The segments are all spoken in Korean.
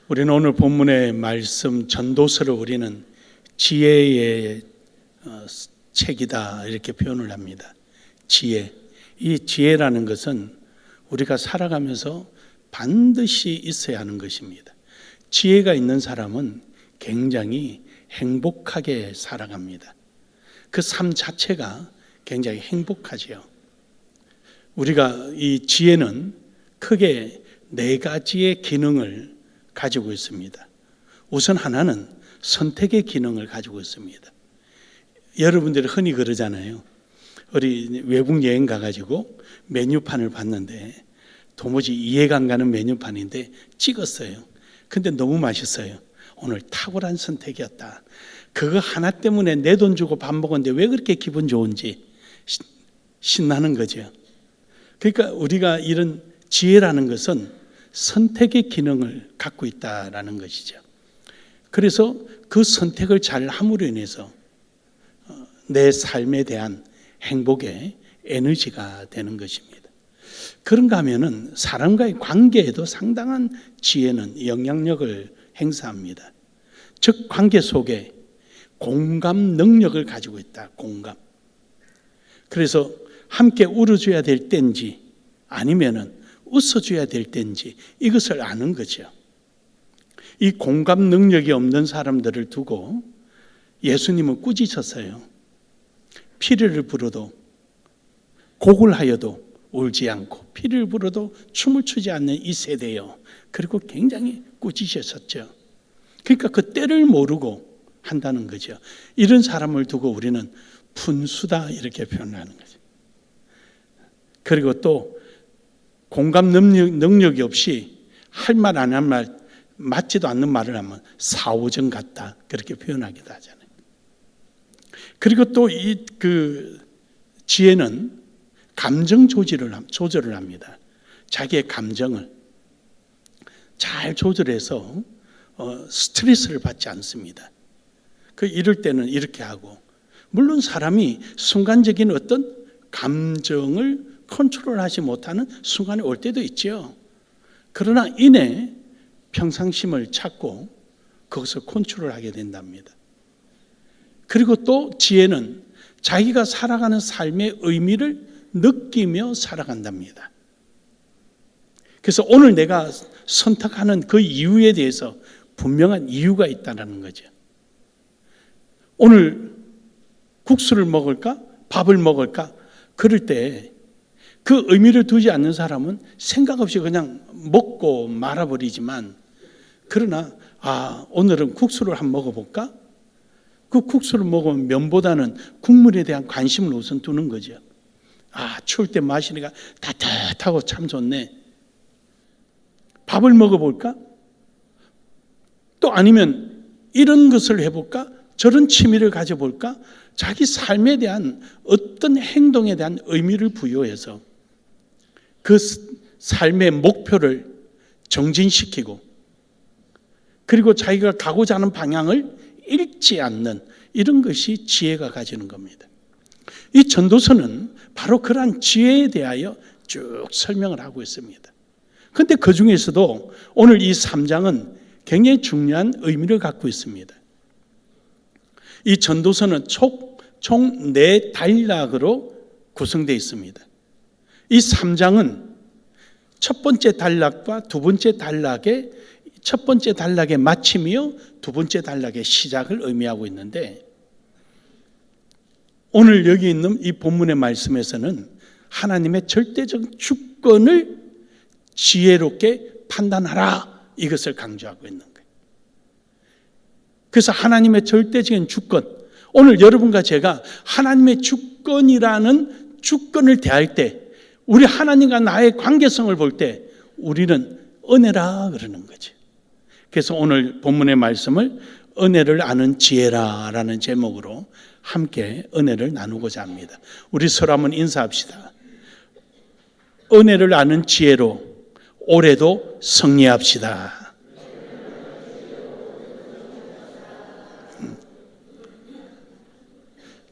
우리는 오늘 본문의 말씀 전도서를 우리는 지혜의 책이다 이렇게 표현을 합니다. 지혜. 이 지혜라는 것은 우리가 살아가면서 반드시 있어야 하는 것입니다. 지혜가 있는 사람은 굉장히 행복하게 살아갑니다. 그 삶 자체가 굉장히 행복하지요. 우리가 이 지혜는 크게 네 가지의 기능을 가지고 있습니다. 우선 하나는 선택의 기능을 가지고 있습니다. 여러분들이 흔히 그러잖아요. 우리 외국 여행 가가지고 메뉴판을 봤는데 도무지 이해가 안 가는 메뉴판인데 찍었어요. 근데 너무 맛있어요. 오늘 탁월한 선택이었다. 그거 하나 때문에 내 돈 주고 밥 먹었는데 왜 그렇게 기분 좋은지 신나는 거죠. 그러니까 우리가 이런 지혜라는 것은 선택의 기능을 갖고 있다라는 것이죠. 그래서 그 선택을 잘 함으로 인해서 내 삶에 대한 행복의 에너지가 되는 것입니다. 그런가 하면은 사람과의 관계에도 상당한 지혜는 영향력을 행사합니다. 즉 관계 속에 공감 능력을 가지고 있다. 공감. 그래서 함께 울어줘야 될 때인지 아니면은 웃어줘야 될 때인지 이것을 아는 거죠. 이 공감 능력이 없는 사람들을 두고 예수님은 꾸짖었어요. 피리를 불어도 곡을 하여도 울지 않고 피리를 불어도 춤을 추지 않는 이 세대요. 그리고 굉장히 꾸짖으셨죠. 그러니까 그 때를 모르고 한다는 거죠. 이런 사람을 두고 우리는 분수다 이렇게 표현하는 거죠. 그리고 또 공감 능력이 없이 할 말 안 한 말 맞지도 않는 말을 하면 사오정 같다 그렇게 표현하기도 하잖아요. 그리고 또 이 지혜는 감정 조절을 합니다. 자기의 감정을 잘 조절해서 스트레스를 받지 않습니다. 이럴 때는 이렇게 하고, 물론 사람이 순간적인 어떤 감정을 컨트롤하지 못하는 순간이 올 때도 있죠. 그러나 이내 평상심을 찾고 그것을 컨트롤하게 된답니다. 그리고 또 지혜는 자기가 살아가는 삶의 의미를 느끼며 살아간답니다. 그래서 오늘 내가 선택하는 그 이유에 대해서 분명한 이유가 있다는 거죠. 오늘 국수를 먹을까? 밥을 먹을까? 그럴 때 그 의미를 두지 않는 사람은 생각 없이 그냥 먹고 말아버리지만, 그러나 오늘은 국수를 한번 먹어볼까? 그 국수를 먹으면 면보다는 국물에 대한 관심을 우선 두는 거죠. 추울 때 마시니까 따뜻하고 참 좋네. 밥을 먹어볼까? 또 아니면 이런 것을 해볼까? 저런 취미를 가져볼까? 자기 삶에 대한 어떤 행동에 대한 의미를 부여해서 그 삶의 목표를 정진시키고, 그리고 자기가 가고자 하는 방향을 잃지 않는 이런 것이 지혜가 가지는 겁니다. 이 전도서는 바로 그러한 지혜에 대하여 쭉 설명을 하고 있습니다. 그런데 그 중에서도 오늘 이 3장은 굉장히 중요한 의미를 갖고 있습니다. 이 전도서는 총 4단락으로 구성되어 있습니다. 이 3장은 첫 번째 단락과 두 번째 단락의 첫 번째 단락의 마침이요, 두 번째 단락의 시작을 의미하고 있는데, 오늘 여기 있는 이 본문의 말씀에서는 하나님의 절대적 주권을 지혜롭게 판단하라 이것을 강조하고 있는 거예요. 그래서 하나님의 절대적인 주권, 오늘 여러분과 제가 하나님의 주권이라는 주권을 대할 때, 우리 하나님과 나의 관계성을 볼 때 우리는 은혜라 그러는 거죠. 그래서 오늘 본문의 말씀을 은혜를 아는 지혜라라는 제목으로 함께 은혜를 나누고자 합니다. 우리 서로 한번 인사합시다. 은혜를 아는 지혜로 올해도 승리합시다.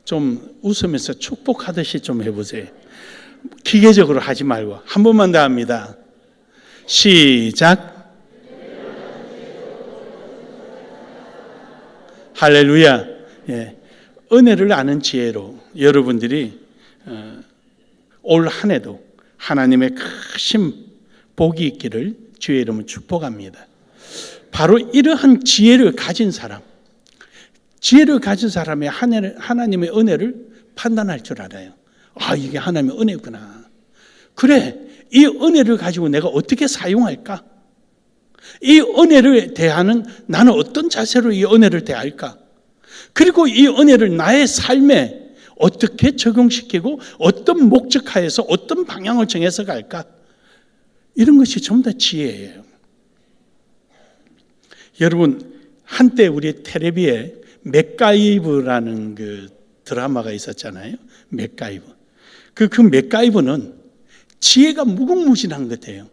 좀 웃으면서 축복하듯이 좀 해보세요. 기계적으로 하지 말고 한 번만 더 합니다. 시작. 할렐루야. 예. 은혜를 아는 지혜로 여러분들이 올 한 해도 하나님의 크신 복이 있기를 주의 이름으로 축복합니다. 바로 이러한 지혜를 가진 사람, 지혜를 가진 사람의 하나님의 은혜를 판단할 줄 알아요. 아, 이게 하나님의 은혜구나. 그래, 이 은혜를 가지고 내가 어떻게 사용할까? 이 은혜를 대하는 나는 어떤 자세로 이 은혜를 대할까? 그리고 이 은혜를 나의 삶에 어떻게 적용시키고 어떤 목적하에서 어떤 방향을 정해서 갈까? 이런 것이 전부 다 지혜예요. 여러분, 한때 우리 텔레비에 맥가이브라는 그 드라마가 있었잖아요. 맥가이브. 그 맥가이브는 지혜가 무궁무진한 것 같아요.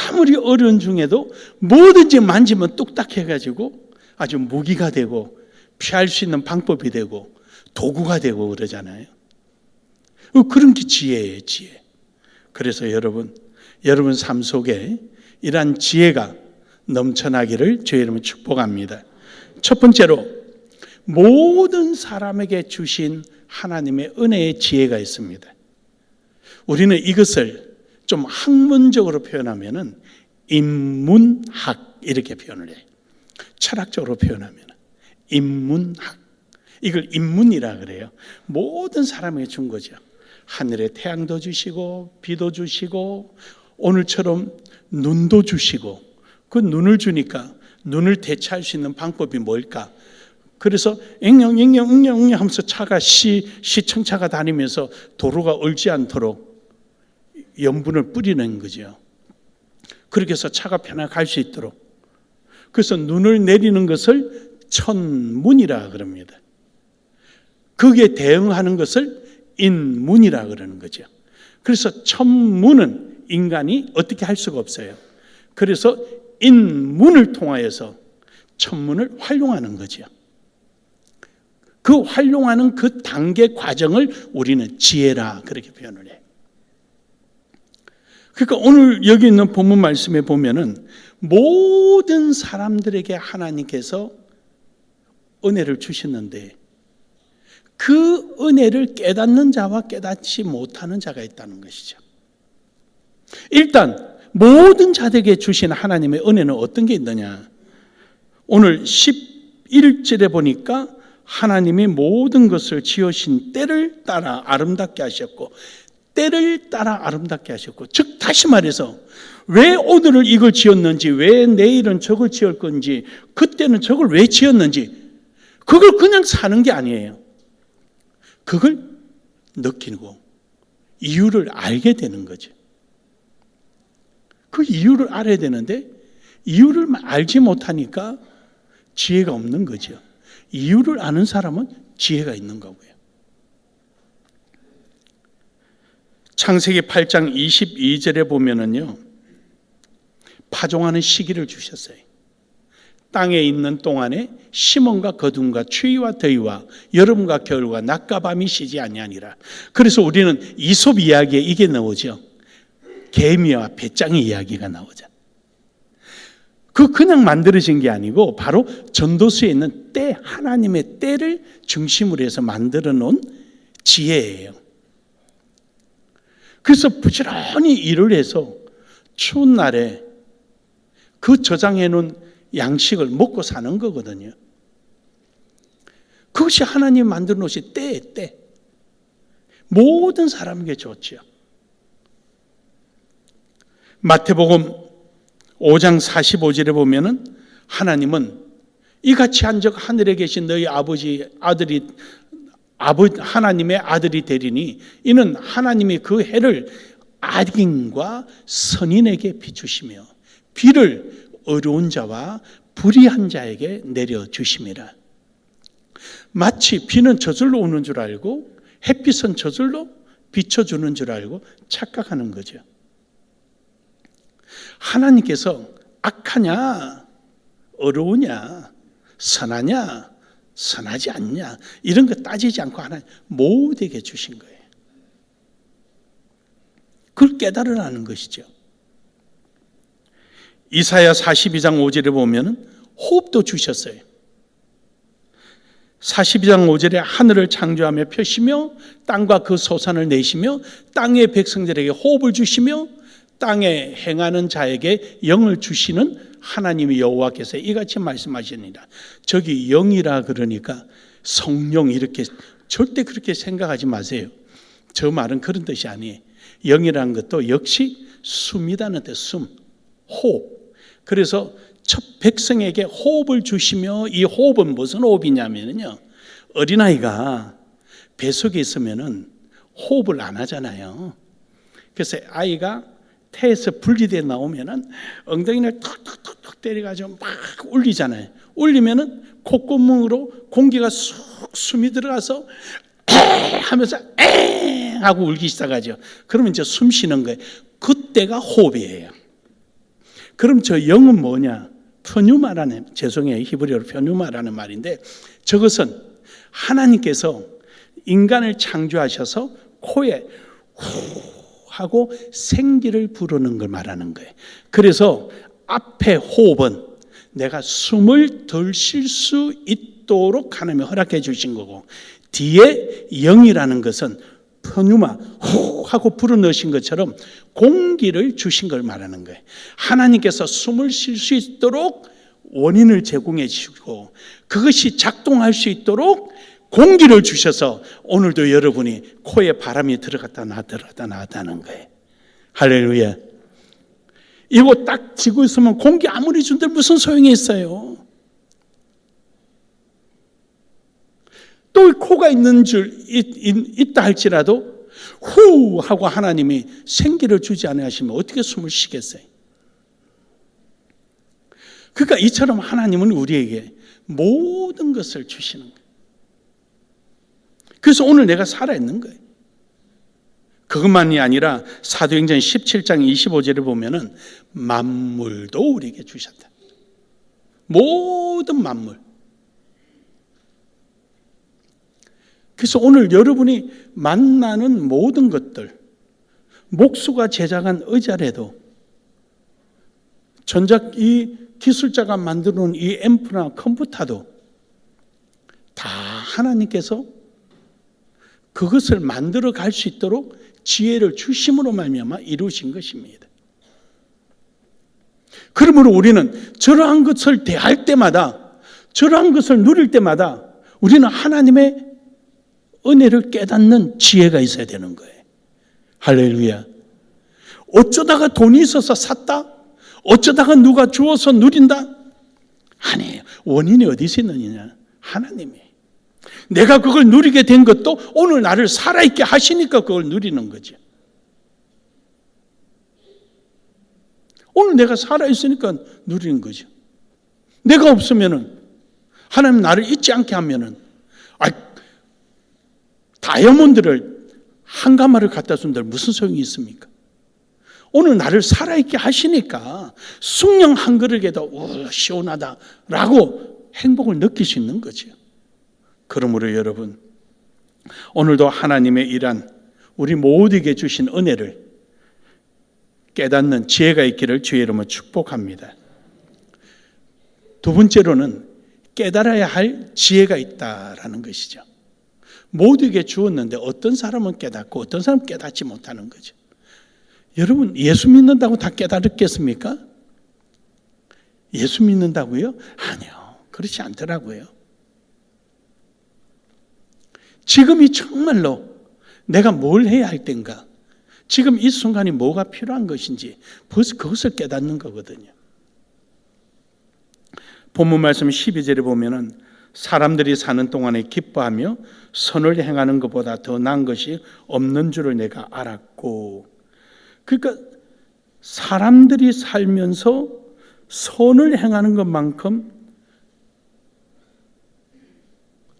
아무리 어려운 중에도 뭐든지 만지면 뚝딱 해가지고 아주 무기가 되고 피할 수 있는 방법이 되고 도구가 되고 그러잖아요. 그런 게 지혜예요, 지혜. 그래서 여러분 삶 속에 이러한 지혜가 넘쳐나기를 주의 이름으로 축복합니다. 첫 번째로 모든 사람에게 주신 하나님의 은혜의 지혜가 있습니다. 우리는 이것을 좀 학문적으로 표현하면은 인문학 이렇게 표현을 해요. 철학적으로 표현하면 인문학. 이걸 인문이라 그래요. 모든 사람에게 준 거죠. 하늘에 태양도 주시고 비도 주시고 오늘처럼 눈도 주시고 그 눈을 주니까 눈을 대체할 수 있는 방법이 뭘까? 그래서 앵영 하면서 차가 시청차가 다니면서 도로가 얼지 않도록 염분을 뿌리는 거죠. 그렇게 해서 차가 편하게 갈 수 있도록. 그래서 눈을 내리는 것을 천문이라 그럽니다. 거기에 대응하는 것을 인문이라 그러는 거죠. 그래서 천문은 인간이 어떻게 할 수가 없어요. 그래서 인문을 통하여서 천문을 활용하는 거죠. 그 활용하는 그 단계 과정을 우리는 지혜라 그렇게 표현을 해요. 그러니까 오늘 여기 있는 본문 말씀에 보면은 모든 사람들에게 하나님께서 은혜를 주셨는데 그 은혜를 깨닫는 자와 깨닫지 못하는 자가 있다는 것이죠. 일단 모든 자들에게 주신 하나님의 은혜는 어떤 게 있느냐? 오늘 11절에 보니까 하나님이 모든 것을 지으신 때를 따라 아름답게 하셨고 때를 따라 아름답게 하셨고, 즉 다시 말해서 왜 오늘을 이걸 지었는지, 왜 내일은 저걸 지을 건지, 그때는 저걸 왜 지었는지 그걸 그냥 사는 게 아니에요. 그걸 느끼고 이유를 알게 되는 거죠. 그 이유를 알아야 되는데 이유를 알지 못하니까 지혜가 없는 거죠. 이유를 아는 사람은 지혜가 있는 거고요. 창세기 8장 22절에 보면은요, 파종하는 시기를 주셨어요. 땅에 있는 동안에 심음과 거둠과 추위와 더위와 여름과 겨울과 낮과 밤이 쉬지 아니하니라. 그래서 우리는 이솝 이야기에 이게 나오죠. 개미와 배짱의 이야기가 나오죠. 그냥 만들어진 게 아니고 바로 전도서에 있는 때, 하나님의 때를 중심으로 해서 만들어 놓은 지혜예요. 그래서 부지런히 일을 해서 추운 날에 그 저장해 놓은 양식을 먹고 사는 거거든요. 그것이 하나님 만들어 놓으신 때. 모든 사람에게 좋죠. 마태복음 5장 45절에 보면은 하나님은 이같이 한적 하늘에 계신 너희 하나님의 아들이 되리니 이는 하나님이 그 해를 악인과 선인에게 비추시며 비를 어려운 자와 불의한 자에게 내려주심이라. 마치 비는 저절로 오는 줄 알고 햇빛은 저절로 비춰주는 줄 알고 착각하는 거죠. 하나님께서 악하냐, 어려우냐, 선하냐, 선하지 않냐 이런 거 따지지 않고 하나님 모두에게 주신 거예요. 그걸 깨달으라는 것이죠. 이사야 42장 5절에 보면 호흡도 주셨어요. 42장 5절에 하늘을 창조하며 펴시며 땅과 그 소산을 내시며 땅의 백성들에게 호흡을 주시며 땅에 행하는 자에게 영을 주시는 하나님의 여호와께서 이같이 말씀하시니라. 저기 영이라 그러니까 성령 이렇게 절대 그렇게 생각하지 마세요. 저 말은 그런 뜻이 아니에요. 영이라는 것도 역시 숨이라는 뜻, 숨, 호흡. 그래서 첫 백성에게 호흡을 주시며, 이 호흡은 무슨 호흡이냐면요, 어린아이가 뱃속에 있으면은 호흡을 안 하잖아요. 그래서 아이가 태에서 분리돼 나오면은 엉덩이를 툭툭툭툭 때려가지고 막 울리잖아요. 울리면은 콧구멍으로 공기가 쑥 숨이 들어가서 에 하면서 에 하고 울기 시작하죠. 그러면 이제 숨 쉬는 거예요. 그때가 호흡이에요. 그럼 저 영은 뭐냐? 푸뉴마라는, 죄송해요, 히브리어로 푸뉴마라는 말인데, 저것은 하나님께서 인간을 창조하셔서 코에 후 하고 생기를 부르는 걸 말하는 거예요. 그래서 앞에 호흡은 내가 숨을 덜 쉴 수 있도록 하나님이 허락해 주신 거고, 뒤에 영이라는 것은 푸뉴마 후 하고 불어넣으신 것처럼 공기를 주신 걸 말하는 거예요. 하나님께서 숨을 쉴 수 있도록 원인을 제공해 주시고, 그것이 작동할 수 있도록 공기를 주셔서 오늘도 여러분이 코에 바람이 들어갔다 나왔다는 거예요. 할렐루야. 이거 딱 쥐고 있으면 공기 아무리 준들 무슨 소용이 있어요. 또 코가 있는 줄 있다 할지라도 후 하고 하나님이 생기를 주지 않으시면 어떻게 숨을 쉬겠어요? 그러니까 이처럼 하나님은 우리에게 모든 것을 주시는 거예요. 그래서 오늘 내가 살아있는 거예요. 그것만이 아니라 사도행전 17장 25절에 보면은 만물도 우리에게 주셨다. 모든 만물. 그래서 오늘 여러분이 만나는 모든 것들, 목수가 제작한 의자라도, 이 기술자가 만들어 놓은 이 앰프나 컴퓨터도 다 하나님께서 그것을 만들어 갈 수 있도록 지혜를 주심으로 말미암아 이루어진 것입니다. 그러므로 우리는 저러한 것을 대할 때마다, 저러한 것을 누릴 때마다 우리는 하나님의 은혜를 깨닫는 지혜가 있어야 되는 거예요. 할렐루야. 어쩌다가 돈이 있어서 샀다? 어쩌다가 누가 주어서 누린다? 아니에요. 원인이 어디서 있느냐? 하나님이. 내가 그걸 누리게 된 것도 오늘 나를 살아있게 하시니까 그걸 누리는 거죠. 오늘 내가 살아있으니까 누리는 거죠. 내가 없으면은, 하나님 나를 잊지 않게 하면은, 다이아몬드를 한 가마를 갖다 준들 무슨 소용이 있습니까? 오늘 나를 살아있게 하시니까 숭늉 한 그릇에도 시원하다라고 행복을 느낄 수 있는 거죠. 그러므로 여러분, 오늘도 하나님의 일한 우리 모두에게 주신 은혜를 깨닫는 지혜가 있기를 주의 이름으로 축복합니다. 두 번째로는 깨달아야 할 지혜가 있다라는 것이죠. 모두에게 주었는데 어떤 사람은 깨닫고 어떤 사람은 깨닫지 못하는 거죠. 여러분, 예수 믿는다고 다 깨달았겠습니까? 예수 믿는다고요? 아니요, 그렇지 않더라고요. 지금이 정말로 내가 뭘 해야 할 때인가, 지금 이 순간이 뭐가 필요한 것인지 벌써 그것을 깨닫는 거거든요. 본문 말씀 12절에 보면은 사람들이 사는 동안에 기뻐하며 선을 행하는 것보다 더 나은 것이 없는 줄을 내가 알았고, 그러니까 사람들이 살면서 선을 행하는 것만큼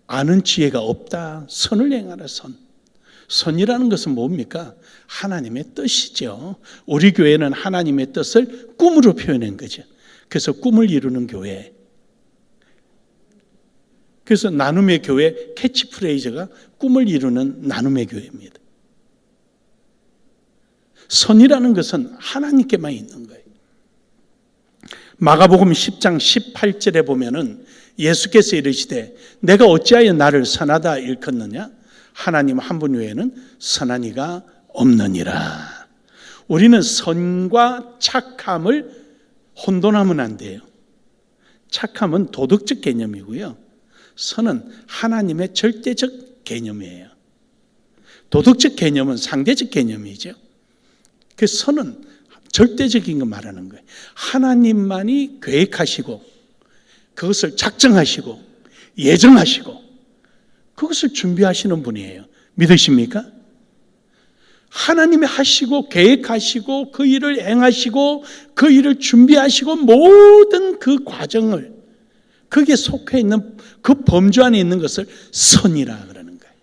아는 지혜가 없다. 선을 행하라. 선이라는 것은 뭡니까? 하나님의 뜻이죠. 우리 교회는 하나님의 뜻을 꿈으로 표현한 거죠. 그래서 꿈을 이루는 교회. 그래서 나눔의 교회 캐치프레이즈가 꿈을 이루는 나눔의 교회입니다. 선이라는 것은 하나님께만 있는 거예요. 마가복음 10장 18절에 보면은 예수께서 이르시되 내가 어찌하여 나를 선하다 일컫느냐? 하나님 한 분 외에는 선한 이가 없느니라. 우리는 선과 착함을 혼돈하면 안 돼요. 착함은 도덕적 개념이고요. 선은 하나님의 절대적 개념이에요. 도덕적 개념은 상대적 개념이죠. 그 선은 절대적인 거 말하는 거예요. 하나님만이 계획하시고 그것을 작정하시고 예정하시고 그것을 준비하시는 분이에요. 믿으십니까? 하나님이 하시고 계획하시고 그 일을 행하시고 그 일을 준비하시고 모든 그 과정을 거기에 속해 있는 그 범주 안에 있는 것을 선이라 그러는 거예요.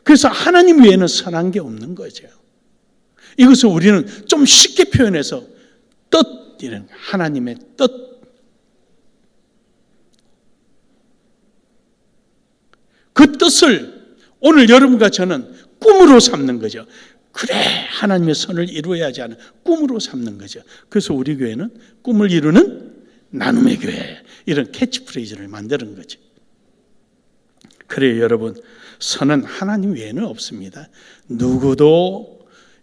그래서 하나님 외에는 선한 게 없는 거죠. 이것을 우리는 좀 쉽게 표현해서 뜻, 이런 하나님의 뜻. 그 뜻을 오늘 여러분과 저는 꿈으로 삼는 거죠. 그래, 하나님의 선을 이루어야지 하는 꿈으로 삼는 거죠. 그래서 우리 교회는 꿈을 이루는 나눔의 교회, 이런 캐치프레이즈를 만드는 거죠. 그래요, 여러분. 선은 하나님 외에는 없습니다. 누구도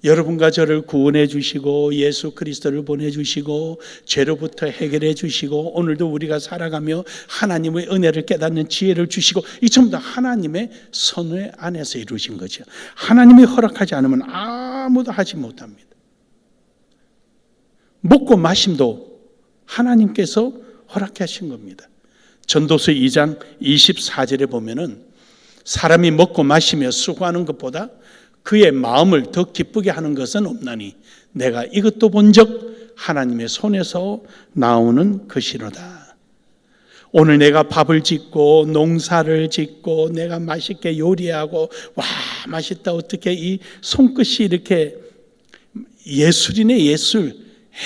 여러분과 저를 구원해 주시고 예수 그리스도를 보내주시고 죄로부터 해결해 주시고 오늘도 우리가 살아가며 하나님의 은혜를 깨닫는 지혜를 주시고 이 전부 다 하나님의 선의 안에서 이루신 거죠. 하나님이 허락하지 않으면 아무도 하지 못합니다. 먹고 마심도 하나님께서 허락하신 겁니다. 전도서 2장 24절에 보면은 사람이 먹고 마시며 수고하는 것보다 그의 마음을 더 기쁘게 하는 것은 없나니 내가 이것도 본즉 하나님의 손에서 나오는 것이로다. 오늘 내가 밥을 짓고 농사를 짓고 내가 맛있게 요리하고 와 맛있다 어떻게 이 손끝이 이렇게 예술이네 예술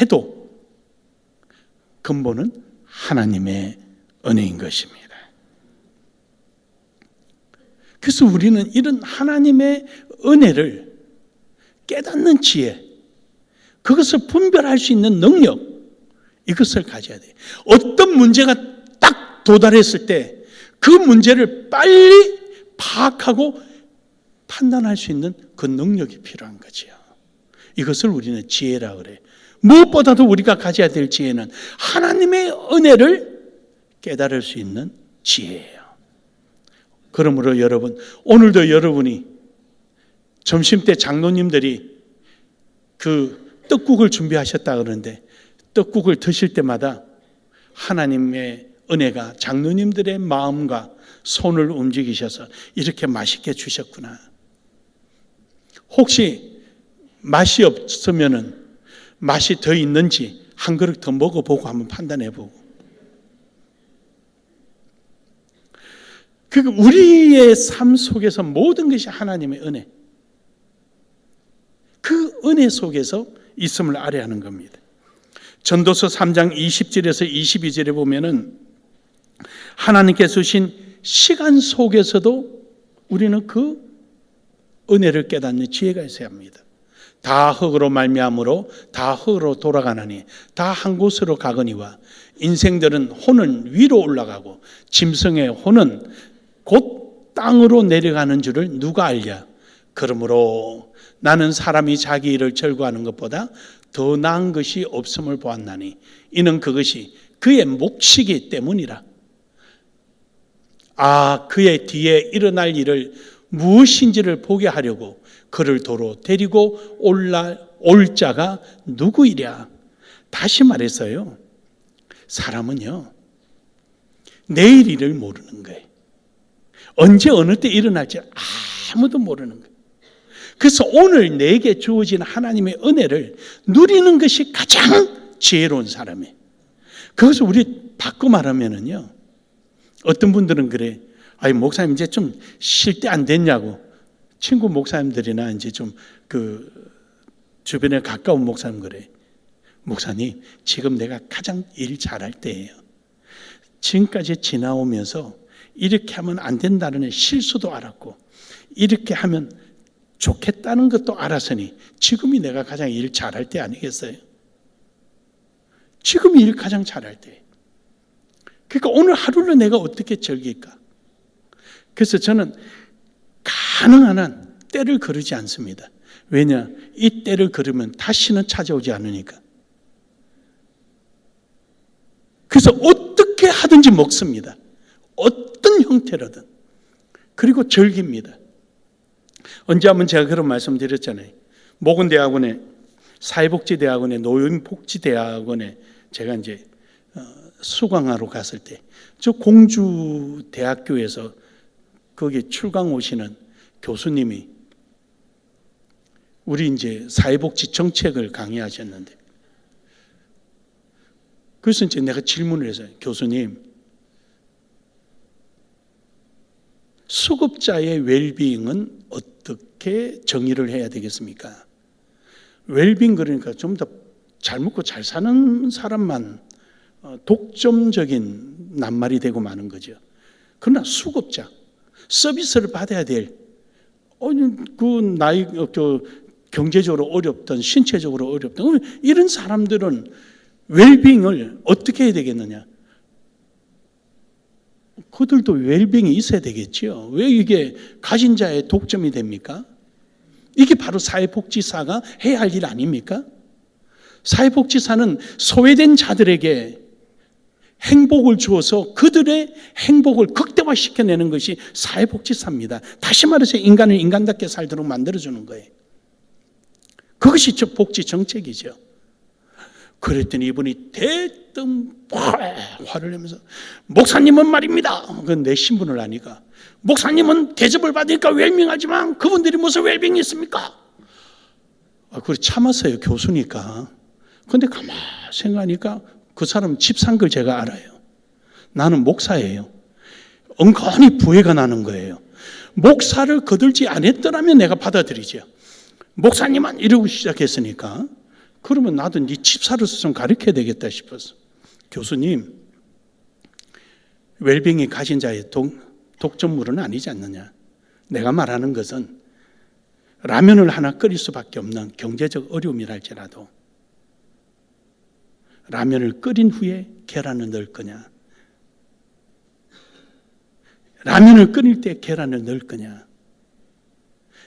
해도 근본은 하나님의 은혜인 것입니다. 그래서 우리는 이런 하나님의 은혜를 깨닫는 지혜, 그것을 분별할 수 있는 능력, 이것을 가져야 돼요. 어떤 문제가 딱 도달했을 때 그 문제를 빨리 파악하고 판단할 수 있는 그 능력이 필요한 거죠. 이것을 우리는 지혜라 그래요. 무엇보다도 우리가 가져야 될 지혜는 하나님의 은혜를 깨달을 수 있는 지혜예요. 그러므로 여러분, 오늘도 여러분이 점심때 장로님들이 그 떡국을 준비하셨다 그러는데 떡국을 드실 때마다 하나님의 은혜가 장로님들의 마음과 손을 움직이셔서 이렇게 맛있게 주셨구나. 혹시 맛이 없으면은 맛이 더 있는지 한 그릇 더 먹어보고 한번 판단해보고. 우리의 삶 속에서 모든 것이 하나님의 은혜, 그 은혜 속에서 있음을 알아야 하는 겁니다. 전도서 3장 20절에서 22절에 보면은 하나님께서 주신 시간 속에서도 우리는 그 은혜를 깨닫는 지혜가 있어야 합니다. 다 흙으로 말미암으로 다 흙으로 돌아가나니 다 한 곳으로 가거니와 인생들은 혼은 위로 올라가고 짐승의 혼은 곧 땅으로 내려가는 줄을 누가 알랴. 그러므로 나는 사람이 자기 일을 절구하는 것보다 더 나은 것이 없음을 보았나니 이는 그것이 그의 몫이기 때문이라. 그의 뒤에 일어날 일을 무엇인지를 보게 하려고 그를 도로 데리고 올 자가 누구이랴. 다시 말해서요, 사람은요 내일 일을 모르는 거예요. 언제 어느 때 일어날지 아무도 모르는 거예요. 그래서 오늘 내게 주어진 하나님의 은혜를 누리는 것이 가장 지혜로운 사람이에요. 그것을 우리 바꿔 말하면은요, 어떤 분들은 그래, 목사님 이제 좀 쉴 때 안 됐냐고. 친구 목사님들이나 이제 좀 주변에 가까운 목사님 그래. 목사님, 지금 내가 가장 일 잘할 때예요. 지금까지 지나오면서 이렇게 하면 안 된다는 실수도 알았고 이렇게 하면 좋겠다는 것도 알았으니 지금이 내가 가장 일 잘할 때 아니겠어요? 지금이 일 가장 잘할 때. 그러니까 오늘 하루를 내가 어떻게 즐길까? 그래서 저는 가능한 한 때를 거르지 않습니다. 왜냐? 이 때를 거르면 다시는 찾아오지 않으니까. 그래서 어떻게 하든지 먹습니다. 어떤 형태로든. 그리고 즐깁니다. 언제 한번 제가 그런 말씀 드렸잖아요. 모건대학원에, 사회복지대학원에, 노인복지대학원에 제가 이제 수강하러 갔을 때, 저 공주대학교에서 거기 출강 오시는 교수님이 우리 이제 사회복지 정책을 강의하셨는데, 그래서 이제 내가 질문을 했어요. 교수님, 수급자의 웰빙은 어떻게 정의를 해야 되겠습니까? 웰빙 그러니까 좀 더 잘 먹고 잘 사는 사람만 독점적인 낱말이 되고 마는 거죠. 그러나 수급자, 서비스를 받아야 될, 그 나이, 경제적으로 어렵든 신체적으로 어렵든 이런 사람들은 웰빙을 어떻게 해야 되겠느냐? 그들도 웰빙이 있어야 되겠죠. 왜 이게 가진 자의 독점이 됩니까? 이게 바로 사회복지사가 해야 할 일 아닙니까? 사회복지사는 소외된 자들에게 행복을 주어서 그들의 행복을 극대화시켜내는 것이 사회복지사입니다. 다시 말해서 인간을 인간답게 살도록 만들어주는 거예요. 그것이 복지 정책이죠. 그랬더니 이분이 대뜸 화를 내면서, 목사님은 말입니다. 그건 내 신분을 아니까. 목사님은 대접을 받으니까 웰빙하지만 그분들이 무슨 웰빙이 있습니까? 그걸 참았어요. 교수니까. 근데 가만히 생각하니까 그 사람 집 산 걸 제가 알아요. 나는 목사예요. 은근히 부해가 나는 거예요. 목사를 거들지 않았더라면 내가 받아들이죠. 목사님은 이러고 시작했으니까 그러면 나도 네 집사로서 좀 가르쳐야 되겠다 싶어서, 교수님, 웰빙이 가진 자의 독점물은 아니지 않느냐. 내가 말하는 것은 라면을 하나 끓일 수밖에 없는 경제적 어려움이랄지라도 라면을 끓인 후에 계란을 넣을 거냐, 라면을 끓일 때 계란을 넣을 거냐,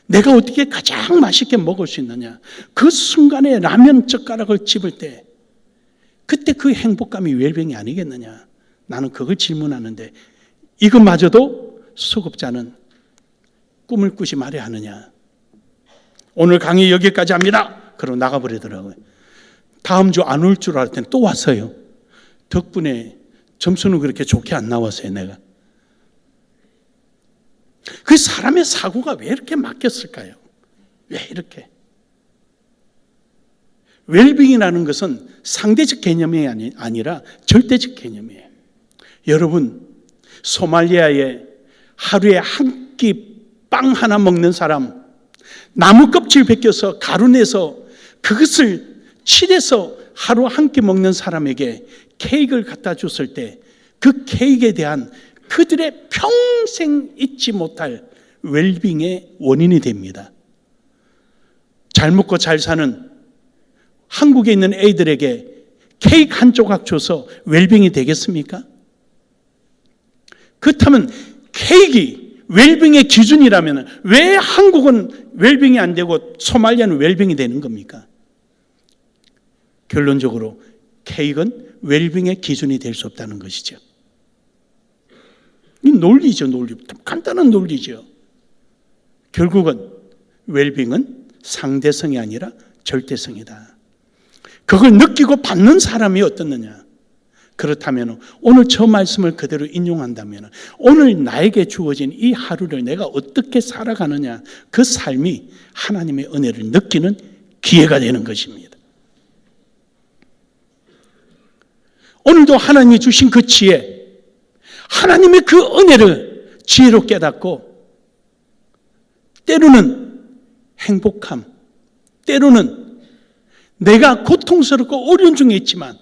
내가 어떻게 가장 맛있게 먹을 수 있느냐, 그 순간에 라면 젓가락을 집을 때 그때 그 행복감이 웰빙이 아니겠느냐. 나는 그걸 질문하는데, 이것마저도 수급자는 꿈을 꾸지 말아야 하느냐. 오늘 강의 여기까지 합니다. 그러고 나가버리더라고요. 다음 주 안 올 줄 알았더니 또 왔어요. 덕분에 점수는 그렇게 좋게 안 나왔어요. 내가. 그 사람의 사고가 왜 이렇게 막혔을까요? 왜 이렇게? 웰빙이라는 것은 상대적 개념이 아니라 절대적 개념이에요. 여러분, 소말리아에 하루에 한 끼 빵 하나 먹는 사람, 나무 껍질 벗겨서 가루 내서 그것을 칠해서 하루 한 끼 먹는 사람에게 케이크를 갖다 줬을 때 그 케이크에 대한 그들의 평생 잊지 못할 웰빙의 원인이 됩니다. 잘 먹고 잘 사는 한국에 있는 애들에게 케이크 한 조각 줘서 웰빙이 되겠습니까? 그렇다면 케이크 웰빙의 기준이라면 왜 한국은 웰빙이 안 되고 소말리아는 웰빙이 되는 겁니까? 결론적으로 케이크는 웰빙의 기준이 될 수 없다는 것이죠. 이 논리죠, 논리. 간단한 논리죠. 결국은 웰빙은 상대성이 아니라 절대성이다. 그걸 느끼고 받는 사람이 어떻느냐? 그렇다면 오늘 저 말씀을 그대로 인용한다면 오늘 나에게 주어진 이 하루를 내가 어떻게 살아가느냐, 그 삶이 하나님의 은혜를 느끼는 기회가 되는 것입니다. 오늘도 하나님이 주신 그 지혜, 하나님의 그 은혜를 지혜로 깨닫고 때로는 행복함, 때로는 내가 고통스럽고 어려운 중에 있지만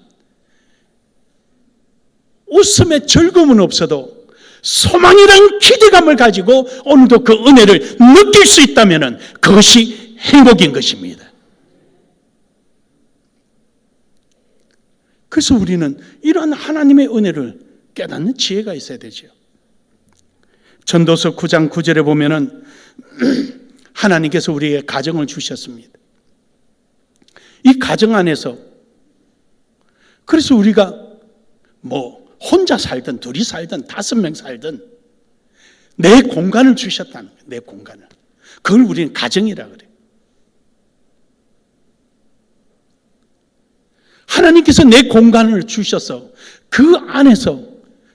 웃음의 즐거움은 없어도 소망이란 기대감을 가지고 오늘도 그 은혜를 느낄 수 있다면 그것이 행복인 것입니다. 그래서 우리는 이러한 하나님의 은혜를 깨닫는 지혜가 있어야 되죠. 전도서 9장 9절에 보면은 하나님께서 우리에게 가정을 주셨습니다. 이 가정 안에서 그래서 우리가 혼자 살든 둘이 살든 5명 살든 내 공간을 주셨다는 거예요. 내 공간을. 그걸 우리는 가정이라 그래요. 하나님께서 내 공간을 주셔서 그 안에서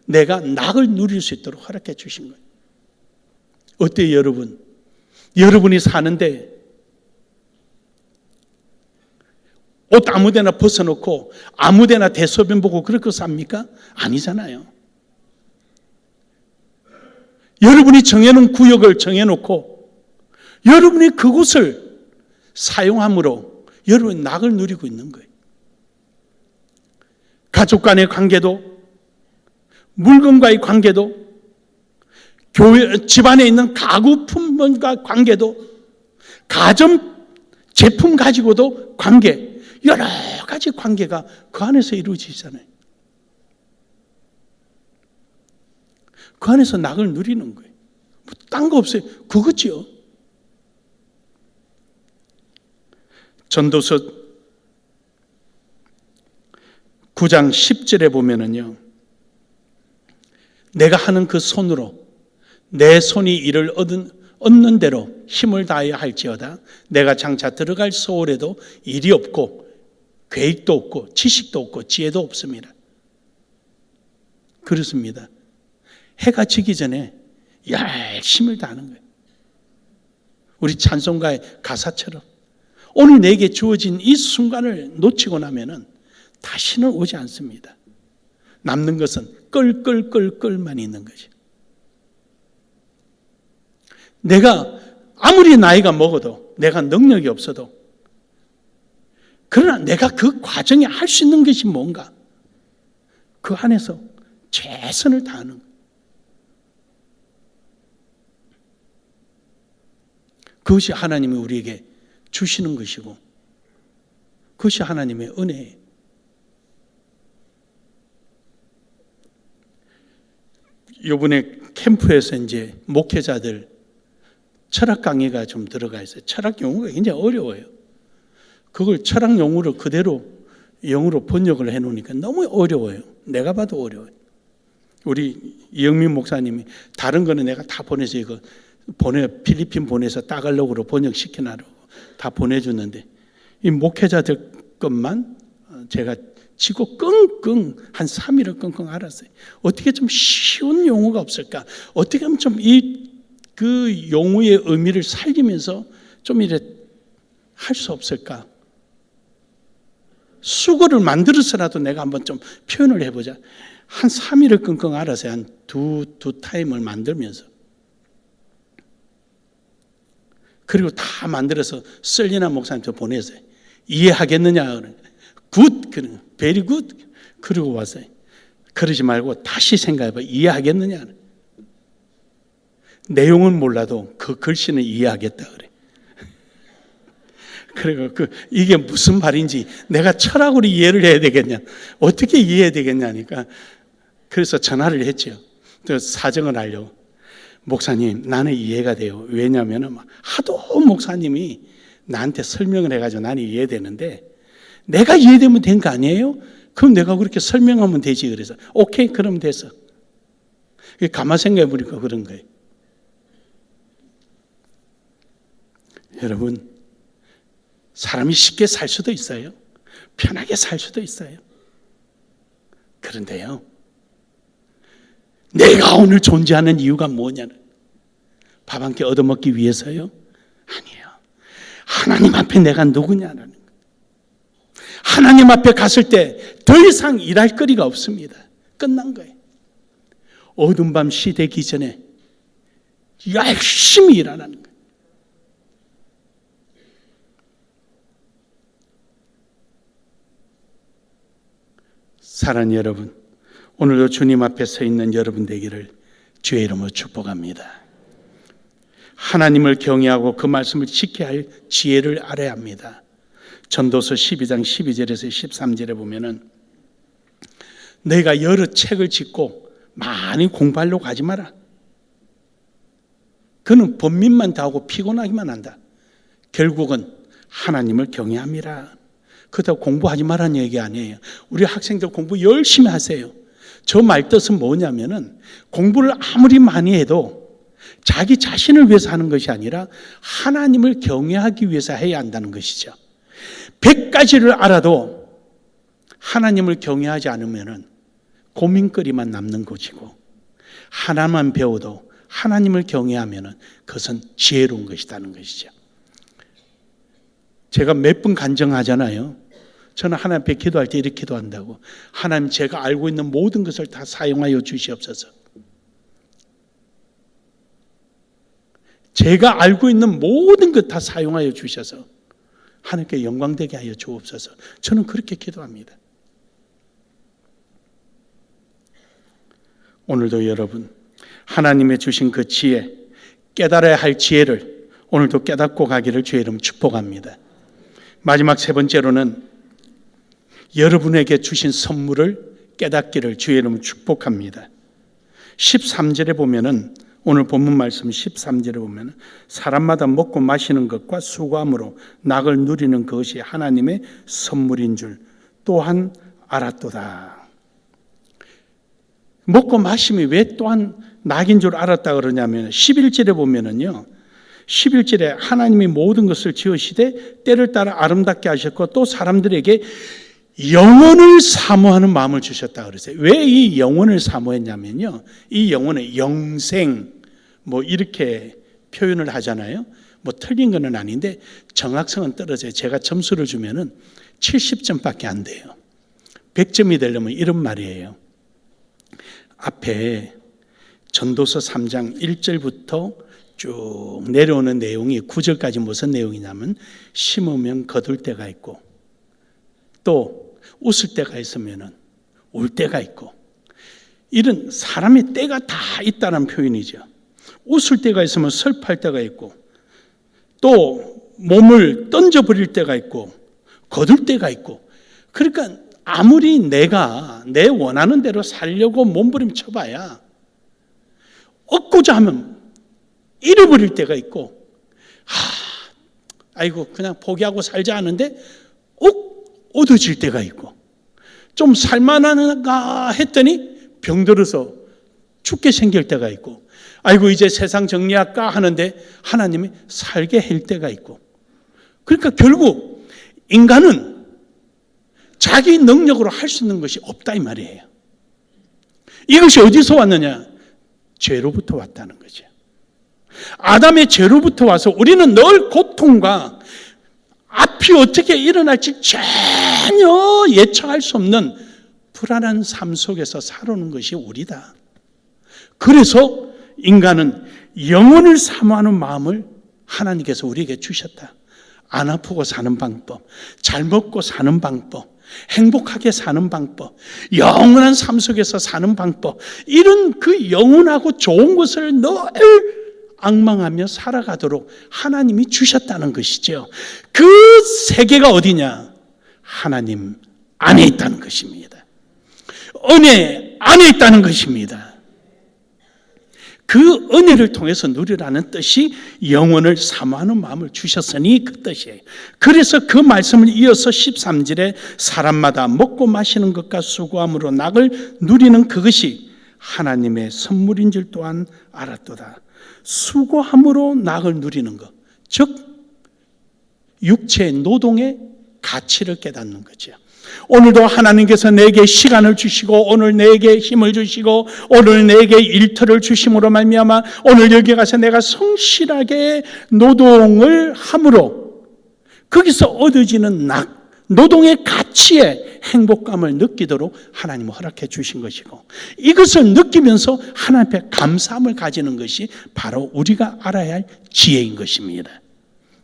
내가 낙을 누릴 수 있도록 허락해 주신 거예요. 어때요, 여러분? 여러분이 사는데 옷 아무데나 벗어놓고 아무데나 대소변 보고 그렇게 삽니까? 아니잖아요. 여러분이 정해놓은 구역을 정해놓고 여러분이 그곳을 사용함으로 여러분이 낙을 누리고 있는 거예요. 가족 간의 관계도, 물건과의 관계도, 교회 집안에 있는 가구 품목과 관계도, 가전 제품 가지고도 관계, 여러 가지 관계가 그 안에서 이루어지잖아요. 그 안에서 낙을 누리는 거예요. 딴 거 없어요. 그거지요. 전도서 9장 10절에 보면은요, 내가 하는 그 손으로 내 손이 이를 얻는 대로 힘을 다하여 할지어다. 내가 장차 들어갈 소홀에도 일이 없고 계획도 없고 지식도 없고 지혜도 없습니다. 그렇습니다. 해가 지기 전에 열심을 다하는 거예요. 우리 찬송가의 가사처럼 오늘 내게 주어진 이 순간을 놓치고 나면은 다시는 오지 않습니다. 남는 것은 끌만 있는 거죠. 내가 아무리 나이가 먹어도, 내가 능력이 없어도, 그러나 내가 그 과정에 할 수 있는 것이 뭔가, 그 안에서 최선을 다하는 거예요. 그것이 하나님이 우리에게 주시는 것이고, 그것이 하나님의 은혜예요. 이번에 캠프에서 이제 목회자들 철학 강의가 좀 들어가 있어요. 철학 용어가 굉장히 어려워요. 그걸 철학 용어로 그대로 영어로 번역을 해놓으니까 너무 어려워요. 내가 봐도 어려워요. 우리 이영민 목사님이 다른 거는 내가 다 보내서 이거 필리핀 보내서 따갈로그로 번역시켜놔라고 다 보내주는데 이 목회자들 것만 제가 지고 끙끙 한 3일을 끙끙 앓았어요. 어떻게 좀 쉬운 용어가 없을까? 어떻게 하면 좀 그 용어의 의미를 살리면서 좀 이래 할 수 없을까? 수고를 만들어서라도 내가 한번 좀 표현을 해보자. 한 3일을 끙끙 앓았어요. 한 두 타임을 만들면서. 그리고 다 만들어서 셀리나 목사님한테 보냈어요. 이해하겠느냐? 굿, 베리 굿. 그러고 왔어요. 그러지 말고 다시 생각해봐. 이해하겠느냐? 내용은 몰라도 그 글씨는 이해하겠다 그래. 그리고 이게 무슨 말인지 내가 철학으로 이해를 해야 되겠냐? 어떻게 이해해야 되겠냐니까. 그래서 전화를 했죠. 사정을 하려고. 목사님, 나는 이해가 돼요. 왜냐하면 하도 목사님이 나한테 설명을 해가지고 나는 이해되는데 내가 이해되면 된 거 아니에요? 그럼 내가 그렇게 설명하면 되지. 그래서 오케이, 그럼 됐어. 가만 생각해 보니까 그런 거예요. 여러분, 사람이 쉽게 살 수도 있어요. 편하게 살 수도 있어요. 그런데요, 내가 오늘 존재하는 이유가 뭐냐는, 밥 한 끼 얻어먹기 위해서요? 아니에요. 하나님 앞에 내가 누구냐는 거예요. 하나님 앞에 갔을 때 더 이상 일할 거리가 없습니다. 끝난 거예요. 어두운 밤 시되기 전에 열심히 일하는 거예요. 사랑하는 여러분, 오늘도 주님 앞에 서 있는 여러분 되기를 주의 이름으로 축복합니다. 하나님을 경외하고 그 말씀을 지켜야 할 지혜를 알아야 합니다. 전도서 12장 12절에서 13절에 보면은 내가 여러 책을 짓고 많이 공부하려고 하지 마라. 그는 번민만 다하고 피곤하기만 한다. 결국은 하나님을 경외함이라. 그렇다고 공부하지 말라는 얘기 아니에요. 우리 학생들 공부 열심히 하세요. 저 말 뜻은 뭐냐면은 공부를 아무리 많이 해도 자기 자신을 위해서 하는 것이 아니라 하나님을 경외하기 위해서 해야 한다는 것이죠. 100가지를 알아도 하나님을 경외하지 않으면은 고민거리만 남는 것이고, 하나만 배워도 하나님을 경외하면은 그것은 지혜로운 것이라는 것이죠. 제가 몇 번 간증하잖아요. 저는 하나님 앞에 기도할 때 이렇게 기도한다고. 하나님, 제가 알고 있는 모든 것을 다 사용하여 주시옵소서. 제가 알고 있는 모든 것 다 사용하여 주셔서 하나님께 영광되게 하여 주옵소서. 저는 그렇게 기도합니다. 오늘도 여러분, 하나님의 주신 그 지혜, 깨달아야 할 지혜를 오늘도 깨닫고 가기를 주의 이름 축복합니다. 마지막 세 번째로는 여러분에게 주신 선물을 깨닫기를 주의 이름 축복합니다. 13절에 보면은, 오늘 본문 말씀 13절에 보면은, 사람마다 먹고 마시는 것과 수고함으로 낙을 누리는 것이 하나님의 선물인 줄 또한 알았도다. 먹고 마심이 왜 또한 낙인 줄 알았다 그러냐면 11절에 보면은요, 11절에 하나님이 모든 것을 지으시되 때를 따라 아름답게 하셨고 또 사람들에게 영혼을 사모하는 마음을 주셨다 그랬어요. 왜 이 영혼을 사모했냐면요, 이 영혼은 영생 뭐 이렇게 표현을 하잖아요. 뭐 틀린 건 아닌데 정확성은 떨어져요. 제가 점수를 주면은 70점밖에 안 돼요. 100점이 되려면 이런 말이에요. 앞에 전도서 3장 1절부터 쭉 내려오는 내용이 9절까지 무슨 내용이냐면, 심으면 거둘 때가 있고 또 웃을 때가 있으면 울 때가 있고, 이런 사람의 때가 다 있다는 표현이죠. 웃을 때가 있으면 슬퍼할 때가 있고, 또 몸을 던져버릴 때가 있고 거둘 때가 있고. 그러니까 아무리 내가 내 원하는 대로 살려고 몸부림쳐봐야 얻고자 하면 잃어버릴 때가 있고, 아이고 그냥 포기하고 살자 하는데 얻어질 때가 있고, 좀 살만한가 했더니 병들어서 죽게 생길 때가 있고, 아이고 이제 세상 정리할까 하는데 하나님이 살게 할 때가 있고. 그러니까 결국 인간은 자기 능력으로 할 수 있는 것이 없다 이 말이에요. 이것이 어디서 왔느냐? 죄로부터 왔다는 거죠. 아담의 죄로부터 와서 우리는 늘 고통과 앞이 어떻게 일어날지 전혀 예측할 수 없는 불안한 삶 속에서 살아오는 것이 우리다. 그래서 인간은 영혼을 사모하는 마음을 하나님께서 우리에게 주셨다. 안 아프고 사는 방법, 잘 먹고 사는 방법, 행복하게 사는 방법, 영원한 삶 속에서 사는 방법, 이런 그 영원하고 좋은 것을 늘 앙망하며 살아가도록 하나님이 주셨다는 것이죠. 그 세계가 어디냐? 하나님 안에 있다는 것입니다. 은혜 안에 있다는 것입니다. 그 은혜를 통해서 누리라는 뜻이 영혼을 사모하는 마음을 주셨으니 그 뜻이에요. 그래서 그 말씀을 이어서 13절에 사람마다 먹고 마시는 것과 수고함으로 낙을 누리는 그것이 하나님의 선물인 줄 또한 알았도다. 수고함으로 낙을 누리는 것, 즉 육체의 노동의 가치를 깨닫는 거죠. 오늘도 하나님께서 내게 시간을 주시고 오늘 내게 힘을 주시고 오늘 내게 일터를 주심으로 말미암아 오늘 여기 가서 내가 성실하게 노동을 함으로 거기서 얻어지는 낙, 노동의 가치에 행복감을 느끼도록 하나님은 허락해 주신 것이고, 이것을 느끼면서 하나님 앞에 감사함을 가지는 것이 바로 우리가 알아야 할 지혜인 것입니다.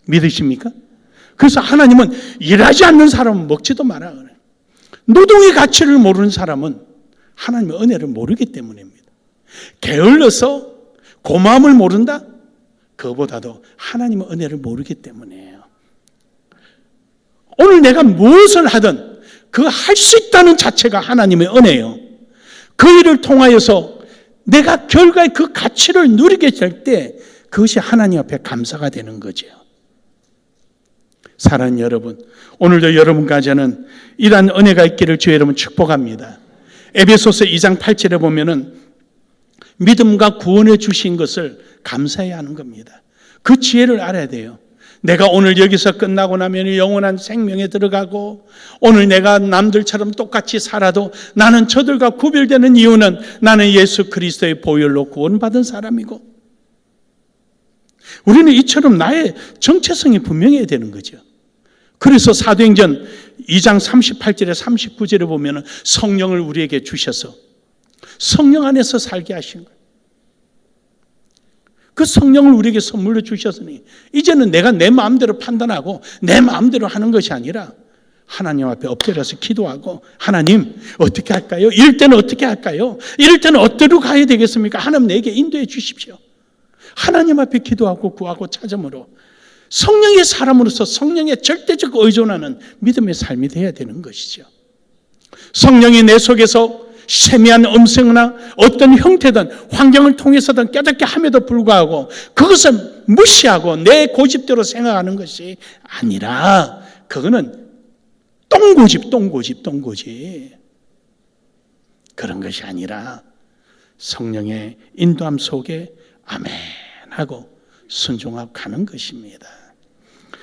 믿으십니까? 그래서 하나님은 일하지 않는 사람은 먹지도 마라 그래요. 노동의 가치를 모르는 사람은 하나님의 은혜를 모르기 때문입니다. 게을러서 고마움을 모른다? 그거보다도 하나님의 은혜를 모르기 때문이에요. 오늘 내가 무엇을 하든 그 할 수 있다는 자체가 하나님의 은혜예요. 그 일을 통하여서 내가 결과의 그 가치를 누리게 될 때 그것이 하나님 앞에 감사가 되는 거죠. 사랑하는 여러분, 오늘도 여러분까지는 이러한 은혜가 있기를 주의 여러분 축복합니다. 에베소서 2장 8절에 보면은 믿음과 구원해 주신 것을 감사해야 하는 겁니다. 그 지혜를 알아야 돼요. 내가 오늘 여기서 끝나고 나면 영원한 생명에 들어가고, 오늘 내가 남들처럼 똑같이 살아도 나는 저들과 구별되는 이유는 나는 예수 그리스도의 보혈로 구원받은 사람이고, 우리는 이처럼 나의 정체성이 분명해야 되는 거죠. 그래서 사도행전 2장 38절에 39절에 보면 성령을 우리에게 주셔서 성령 안에서 살게 하신 거예요. 그 성령을 우리에게 선물로 주셨으니 이제는 내가 내 마음대로 판단하고 내 마음대로 하는 것이 아니라 하나님 앞에 엎드려서 기도하고, 하나님 어떻게 할까요? 이럴 때는 어떻게 할까요? 이럴 때는 어디로 가야 되겠습니까? 하나님 내게 인도해 주십시오. 하나님 앞에 기도하고 구하고 찾음으로 성령의 사람으로서 성령의 절대적 의존하는 믿음의 삶이 되어야 되는 것이죠. 성령이 내 속에서 세미한 음성이나 어떤 형태든 환경을 통해서든 깨닫게 함에도 불구하고 그것을 무시하고 내 고집대로 생각하는 것이 아니라, 그거는 똥고집 그런 것이 아니라 성령의 인도함 속에 아멘 하고 순종하고 가는 것입니다.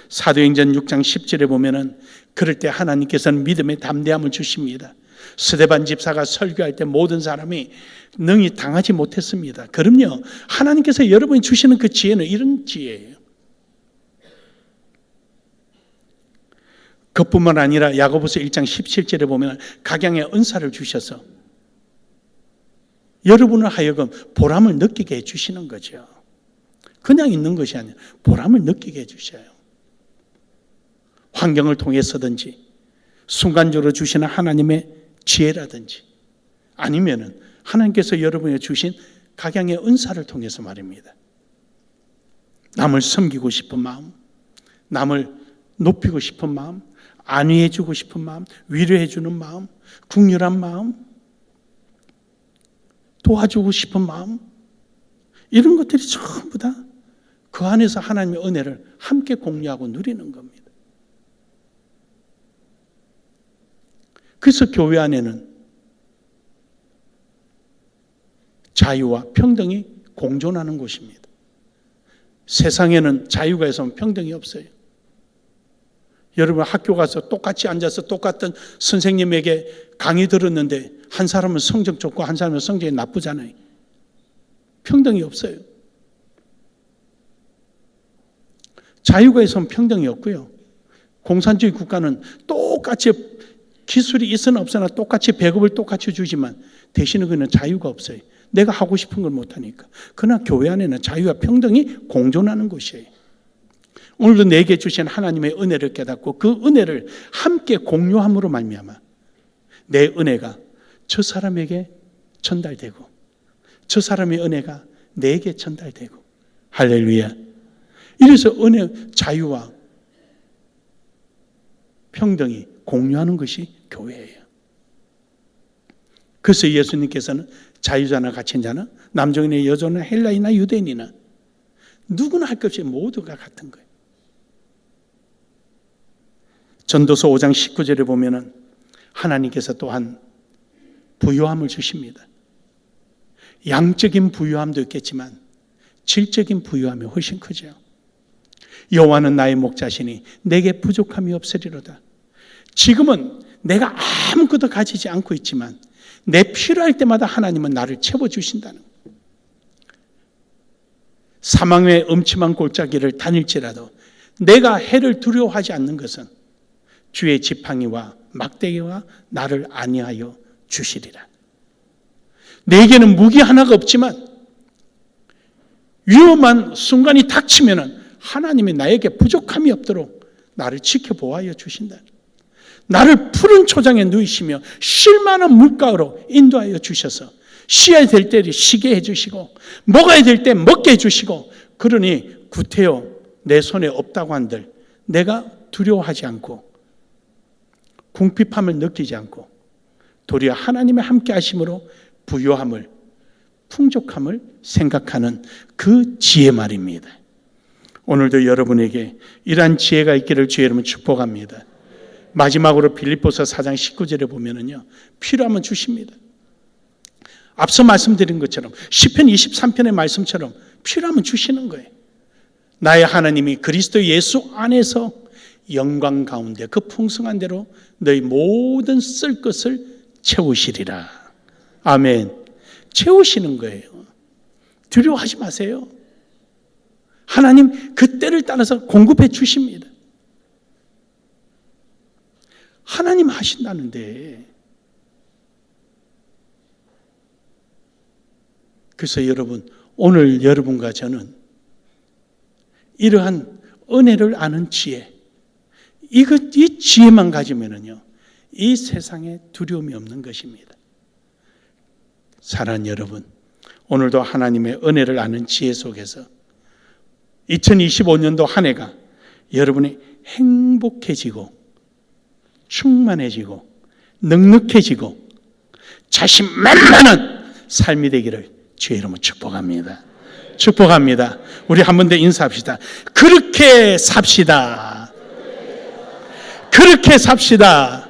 사도행전 6장 10절에 보면은 그럴 때 하나님께서는 믿음의 담대함을 주십니다. 스데반 집사가 설교할 때 모든 사람이 능히 당하지 못했습니다. 그럼요, 하나님께서 여러분이 주시는 그 지혜는 이런 지혜예요. 그뿐만 아니라 야고보서 1장 17절에 보면 각양의 은사를 주셔서 여러분을 하여금 보람을 느끼게 해주시는 거죠. 그냥 있는 것이 아니라 보람을 느끼게 해주셔요. 환경을 통해서든지 순간적으로 주시는 하나님의 지혜라든지 아니면은 하나님께서 여러분에게 주신 각양의 은사를 통해서 말입니다. 남을 섬기고 싶은 마음, 남을 높이고 싶은 마음, 안위해 주고 싶은 마음, 위로해 주는 마음, 긍휼한 마음, 도와주고 싶은 마음, 이런 것들이 전부 다 그 안에서 하나님의 은혜를 함께 공유하고 누리는 겁니다. 그래서 교회 안에는 자유와 평등이 공존하는 곳입니다. 세상에는 자유가 있으면 평등이 없어요. 여러분 학교 가서 똑같이 앉아서 똑같은 선생님에게 강의 들었는데 한 사람은 성적 좋고 한 사람은 성적이 나쁘잖아요. 평등이 없어요. 자유가 있으면 평등이 없고요. 공산주의 국가는 똑같이 기술이 있으나 없으나 똑같이 배급을 똑같이 주지만 대신에 그는 자유가 없어요. 내가 하고 싶은 걸 못하니까. 그러나 교회 안에는 자유와 평등이 공존하는 곳이에요. 오늘도 내게 주신 하나님의 은혜를 깨닫고 그 은혜를 함께 공유함으로 말미암아 내 은혜가 저 사람에게 전달되고 저 사람의 은혜가 내게 전달되고, 할렐루야. 이래서 은혜, 자유와 평등이 공유하는 것이 교회예요. 그래서 예수님께서는 자유자나 갇힌자나 남종이나 여종이나 헬라인이나 유대인이나 누구나 할 것 없이 모두가 같은 거예요. 전도서 5장 19절에 보면은 하나님께서 또한 부요함을 주십니다. 양적인 부요함도 있겠지만 질적인 부요함이 훨씬 크죠. 여호와는 나의 목자시니 내게 부족함이 없으리로다. 지금은 내가 아무것도 가지지 않고 있지만 내 필요할 때마다 하나님은 나를 채워주신다는 거예요. 사망의 음침한 골짜기를 다닐지라도 내가 해를 두려워하지 않는 것은 주의 지팡이와 막대기와 나를 안위하여 주시리라. 내게는 무기 하나가 없지만 위험한 순간이 닥치면은 하나님이 나에게 부족함이 없도록 나를 지켜보아여 주신다. 나를 푸른 초장에 누이시며 쉴 만한 물가로 인도하여 주셔서 쉬어야 될 때 쉬게 해주시고 먹어야 될 때 먹게 해주시고, 그러니 구태여 내 손에 없다고 한들 내가 두려워하지 않고 궁핍함을 느끼지 않고 도리어 하나님의 함께 하심으로 부유함을, 풍족함을 생각하는 그 지혜 말입니다. 오늘도 여러분에게 이러한 지혜가 있기를 주의 이름으로 축복합니다. 마지막으로 빌립보서 4장 19절에 보면은요, 필요하면 주십니다. 앞서 말씀드린 것처럼 시편 23편의 말씀처럼 필요하면 주시는 거예요. 나의 하나님이 그리스도 예수 안에서 영광 가운데 그 풍성한 대로 너희 모든 쓸 것을 채우시리라. 아멘. 채우시는 거예요. 두려워하지 마세요. 하나님 그 때를 따라서 공급해 주십니다. 하나님 하신다는데. 그래서 여러분, 오늘 여러분과 저는 이러한 은혜를 아는 지혜, 이 지혜만 가지면은요, 이 세상에 두려움이 없는 것입니다. 사랑하는 여러분, 오늘도 하나님의 은혜를 아는 지혜 속에서 2025년도 한 해가 여러분이 행복해지고 충만해지고 넉넉해지고 자신만만한 삶이 되기를 주의 이름으로 축복합니다. 축복합니다. 우리 한 번 더 인사합시다. 그렇게 삽시다. 그렇게 삽시다.